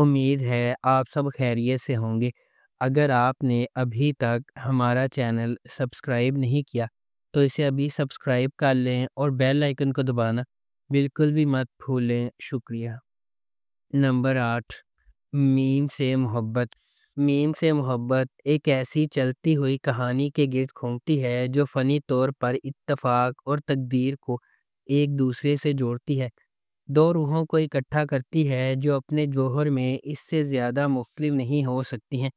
امید ہے آپ سب خیریت سے ہوں گے۔ اگر آپ نے ابھی تک ہمارا چینل سبسکرائب نہیں کیا تو اسے ابھی سبسکرائب کر لیں اور بیل آئیکن کو دبانا بالکل بھی مت بھولیں۔ شکریہ۔ نمبر 8، میم سے محبت۔ میم سے محبت ایک ایسی چلتی ہوئی کہانی کے گرد گھومتی ہے جو فنی طور پر اتفاق اور تقدیر کو ایک دوسرے سے جوڑتی ہے، دو روحوں کو اکٹھا کرتی ہے جو اپنے جوہر میں اس سے زیادہ مختلف نہیں ہو سکتی ہیں۔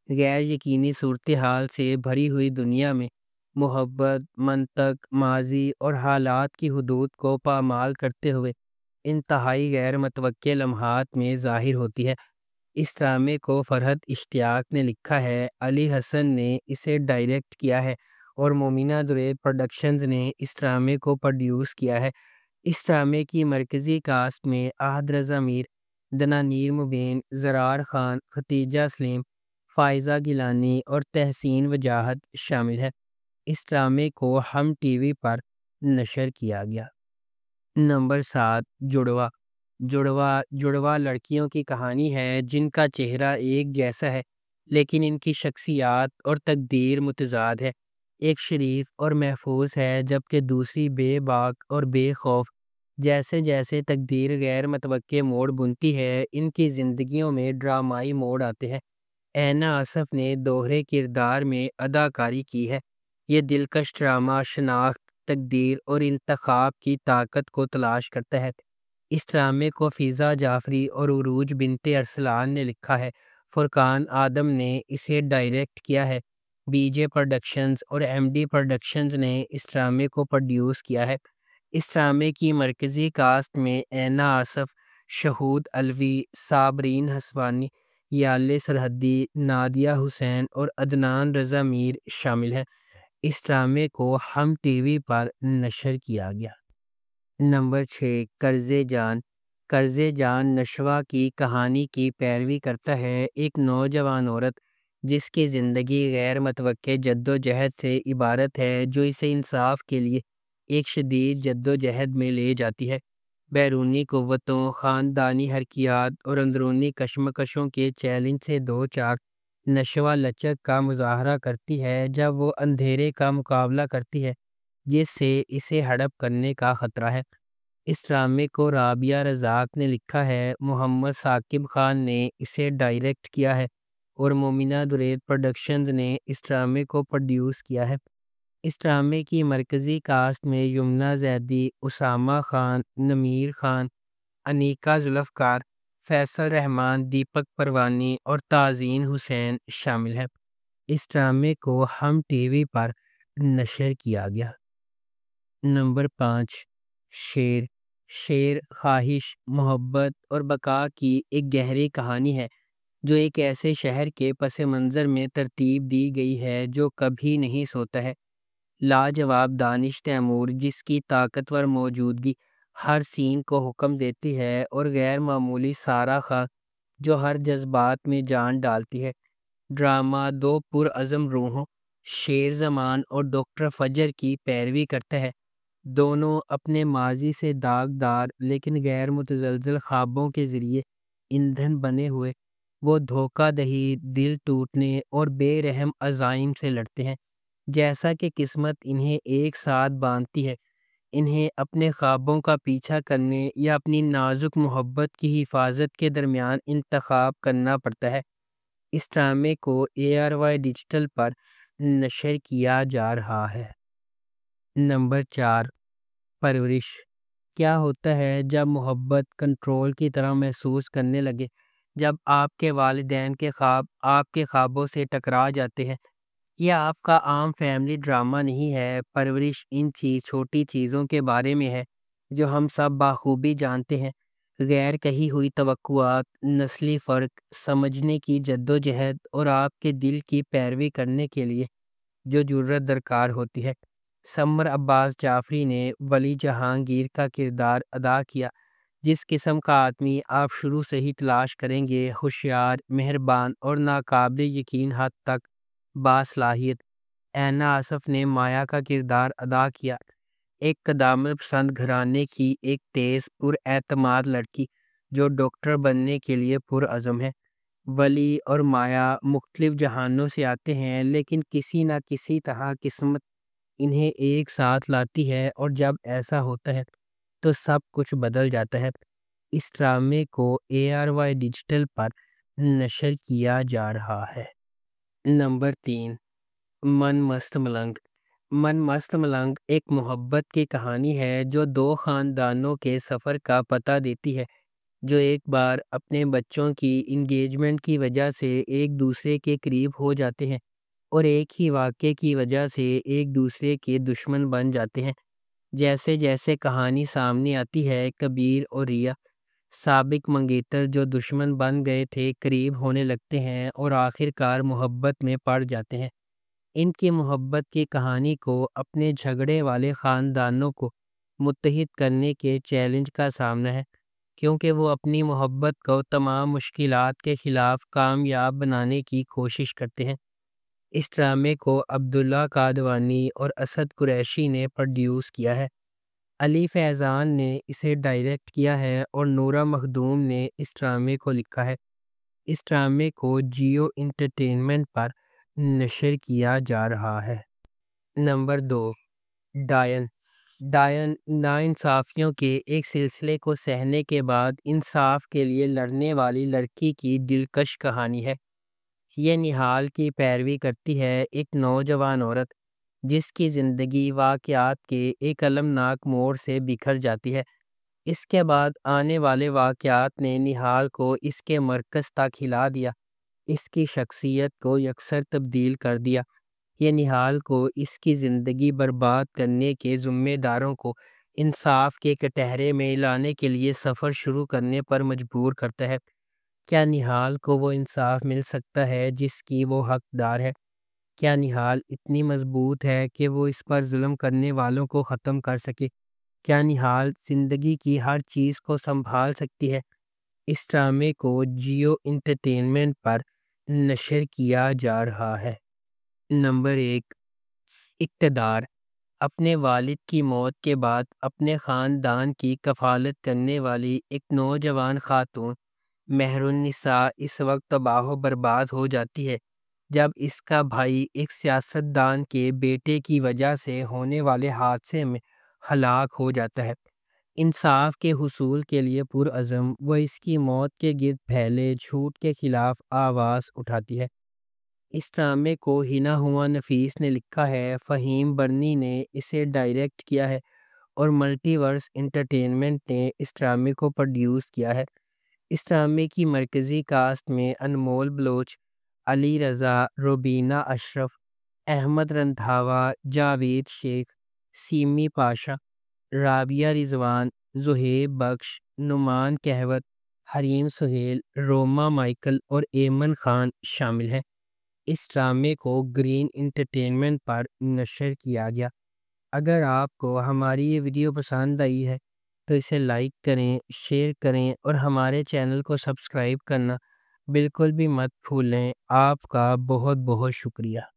غیر یقینی صورتحال سے بھری ہوئی دنیا میں محبت منطق، ماضی اور حالات کی حدود کو پامال کرتے ہوئے انتہائی غیر متوقع لمحات میں ظاہر ہوتی ہے۔ اس ڈرامے کو فرحت اشتیاق نے لکھا ہے، علی حسن نے اسے ڈائریکٹ کیا ہے اور مومنہ دریب پروڈکشنز نے اس ڈرامے کو پروڈیوس کیا ہے۔ اس ڈرامے کی مرکزی کاسٹ میں احد رضا میر، دنانیر مبین، زرار خان، ختیجہ سلیم، فائزہ گیلانی اور تحسین وجاہت شامل ہے۔ اس ڈرامے کو ہم ٹی وی پر نشر کیا گیا۔ نمبر 7، جڑوا۔ جڑوا لڑکیوں کی کہانی ہے جن کا چہرہ ایک جیسا ہے لیکن ان کی شخصیات اور تقدیر متضاد ہے۔ ایک شریف اور محفوظ ہے جبکہ دوسری بے باک اور بے خوف۔ جیسے جیسے تقدیر غیر متوقع موڑ بنتی ہے، ان کی زندگیوں میں ڈرامائی موڑ آتے ہیں۔ اینا آصف نے دوہرے کردار میں اداکاری کی ہے۔ یہ دلکش ڈرامہ شناخت، تقدیر اور انتخاب کی طاقت کو تلاش کرتا ہے۔ اس ڈرامے کو فیضا جعفری اور عروج بنت ارسلان نے لکھا ہے۔ فرقان آدم نے اسے ڈائریکٹ کیا ہے۔ بی جے پروڈکشنز اور ایم ڈی پروڈکشنز نے اس ڈرامے کو پروڈیوس کیا ہے۔ اس ڈرامے کی مرکزی کاسٹ میں اینا آصف، شہود علوی، صابرین حسوانی، یالے سرحدی، نادیہ حسین اور عدنان رضا میر شامل ہیں۔ اس ڈرامے کو ہم ٹی وی پر نشر کیا گیا۔ نمبر 6، قرض جان۔ قرض جان نشوہ کی کہانی کی پیروی کرتا ہے، ایک نوجوان عورت جس کی زندگی غیر متوقع جدوجہد سے عبارت ہے جو اسے انصاف کے لیے ایک شدید جدوجہد میں لے جاتی ہے۔ بیرونی قوتوں، خاندانی حرکیات اور اندرونی کشمکشوں کے چیلنج سے دو چار نشوہ لچک کا مظاہرہ کرتی ہے جب وہ اندھیرے کا مقابلہ کرتی ہے جس سے اسے ہڑپ کرنے کا خطرہ ہے۔ اس ڈرامے کو رابعہ رزاق نے لکھا ہے، محمد ثاقب خان نے اسے ڈائریکٹ کیا ہے اور مومنہ دریب پروڈکشنز نے اس ڈرامے کو پروڈیوس کیا ہے۔ اس ڈرامے کی مرکزی کاسٹ میں یمنہ زیدی، اسامہ خان، نمیر خان، انیکا ذوالفقار، فیصل رحمان، دیپک پروانی اور تازین حسین شامل ہیں۔ اس ڈرامے کو ہم ٹی وی پر نشر کیا گیا۔ نمبر 5، شیر۔ شیر خواہش، محبت اور بقا کی ایک گہری کہانی ہے جو ایک ایسے شہر کے پس منظر میں ترتیب دی گئی ہے جو کبھی نہیں سوتا ہے۔ لاجواب دانش تیمور جس کی طاقتور موجودگی ہر سین کو حکم دیتی ہے، اور غیر معمولی سارہ خان جو ہر جذبات میں جان ڈالتی ہے۔ ڈرامہ دو پرعزم روحوں، شیر زمان اور ڈاکٹر فجر کی پیروی کرتا ہے۔ دونوں اپنے ماضی سے داغدار لیکن غیر متزلزل خوابوں کے ذریعے ایندھن بنے ہوئے وہ دھوکہ دہی، دل ٹوٹنے اور بے رحم عزائم سے لڑتے ہیں۔ جیسا کہ قسمت انہیں ایک ساتھ باندھتی ہے، انہیں اپنے خوابوں کا پیچھا کرنے یا اپنی نازک محبت کی حفاظت کے درمیان انتخاب کرنا پڑتا ہے۔ اس ڈرامے کو اے آر وائی ڈیجیٹل پر نشر کیا جا رہا ہے۔ نمبر 4، پرورش۔ کیا ہوتا ہے جب محبت کنٹرول کی طرح محسوس کرنے لگے، جب آپ کے والدین کے خواب آپ کے خوابوں سے ٹکرا جاتے ہیں؟ یہ آپ کا عام فیملی ڈرامہ نہیں ہے۔ پرورش ان چھوٹی چیزوں کے بارے میں ہے جو ہم سب بخوبی جانتے ہیں، غیر کہی ہوئی توقعات، نسلی فرق، سمجھنے کی جدوجہد اور آپ کے دل کی پیروی کرنے کے لیے جو جرأت درکار ہوتی ہے۔ سمر عباس جعفری نے ولی جہانگیر کا کردار ادا کیا، جس قسم کا آدمی آپ شروع سے ہی تلاش کریں گے، ہوشیار، مہربان اور ناقابل یقین حد تک باصلاحیت۔ اینا آصف نے مایا کا کردار ادا کیا، ایک قدامت پسند گھرانے کی ایک تیز پر اعتماد لڑکی جو ڈاکٹر بننے کے لیے پرعزم ہے۔ ولی اور مایا مختلف جہانوں سے آتے ہیں، لیکن کسی نہ کسی طرح قسمت انہیں ایک ساتھ لاتی ہے، اور جب ایسا ہوتا ہے تو سب کچھ بدل جاتا ہے۔ اس ڈرامے کو ARY ڈیجیٹل پر نشر کیا جا رہا ہے۔ نمبر 3، من مست ملنگ۔ من مست ملنگ ایک محبت کی کہانی ہے جو دو خاندانوں کے سفر کا پتہ دیتی ہے، جو ایک بار اپنے بچوں کی انگیجمنٹ کی وجہ سے ایک دوسرے کے قریب ہو جاتے ہیں اور ایک ہی واقعے کی وجہ سے ایک دوسرے کے دشمن بن جاتے ہیں۔ جیسے جیسے کہانی سامنے آتی ہے، کبیر اور ریا، سابق منگیتر جو دشمن بن گئے تھے، قریب ہونے لگتے ہیں اور آخر کار محبت میں پڑ جاتے ہیں۔ ان کی محبت کی کہانی کو اپنے جھگڑے والے خاندانوں کو متحد کرنے کے چیلنج کا سامنا ہے، کیونکہ وہ اپنی محبت کو تمام مشکلات کے خلاف کامیاب بنانے کی کوشش کرتے ہیں۔ اس ڈرامے کو عبداللہ قادوانی اور اسد قریشی نے پروڈیوس کیا ہے۔ علی فیضان نے اسے ڈائریکٹ کیا ہے اور نورہ مخدوم نے اس ڈرامے کو لکھا ہے۔ اس ڈرامے کو جیو انٹرٹینمنٹ پر نشر کیا جا رہا ہے۔ نمبر 2، ڈائن۔ ڈائن ناانصافیوں کے ایک سلسلے کو سہنے کے بعد انصاف کے لیے لڑنے والی لڑکی کی دلکش کہانی ہے۔ یہ نہال کی پیروی کرتی ہے، ایک نوجوان عورت جس کی زندگی واقعات کے ایک المناک موڑ سے بکھر جاتی ہے۔ اس کے بعد آنے والے واقعات نے نہال کو اس کے مرکز تک ہلا دیا، اس کی شخصیت کو یکسر تبدیل کر دیا۔ یہ نہال کو اس کی زندگی برباد کرنے کے ذمہ داروں کو انصاف کے کٹہرے میں لانے کے لیے سفر شروع کرنے پر مجبور کرتا ہے۔ کیا نہال کو وہ انصاف مل سکتا ہے جس کی وہ حقدار ہے؟ کیا نہال اتنی مضبوط ہے کہ وہ اس پر ظلم کرنے والوں کو ختم کر سکے؟ کیا نہال زندگی کی ہر چیز کو سنبھال سکتی ہے؟ اس ڈرامے کو جیو انٹرٹینمنٹ پر نشر کیا جا رہا ہے۔ نمبر 1، اقتدار۔ اپنے والد کی موت کے بعد اپنے خاندان کی کفالت کرنے والی ایک نوجوان خاتون مہر النساء اس وقت تباہ و برباد ہو جاتی ہے جب اس کا بھائی ایک سیاستدان کے بیٹے کی وجہ سے ہونے والے حادثے میں ہلاک ہو جاتا ہے۔ انصاف کے حصول کے لیے پرعزم، وہ اس کی موت کے گرد پھیلے جھوٹ کے خلاف آواز اٹھاتی ہے۔ اس ڈرامے کو ہنا ہوا نفیس نے لکھا ہے، فہیم برنی نے اسے ڈائریکٹ کیا ہے اور ملٹی ورس انٹرٹینمنٹ نے اس ڈرامے کو پروڈیوس کیا ہے۔ اس ڈرامے کی مرکزی کاسٹ میں انمول بلوچ، علی رضا، روبینہ اشرف، احمد رندھاوا، جاوید شیخ، سیمی پاشا، رابعہ رضوان، زہیب بخش، نعمان کہوت، حریم سہیل، روما مائیکل اور ایمن خان شامل ہیں۔ اس ڈرامے کو گرین انٹرٹینمنٹ پر نشر کیا گیا۔ اگر آپ کو ہماری یہ ویڈیو پسند آئی ہے تو اسے لائک کریں، شیئر کریں اور ہمارے چینل کو سبسکرائب کرنا بالکل بھی مت بھولیں۔ آپ کا بہت بہت شکریہ۔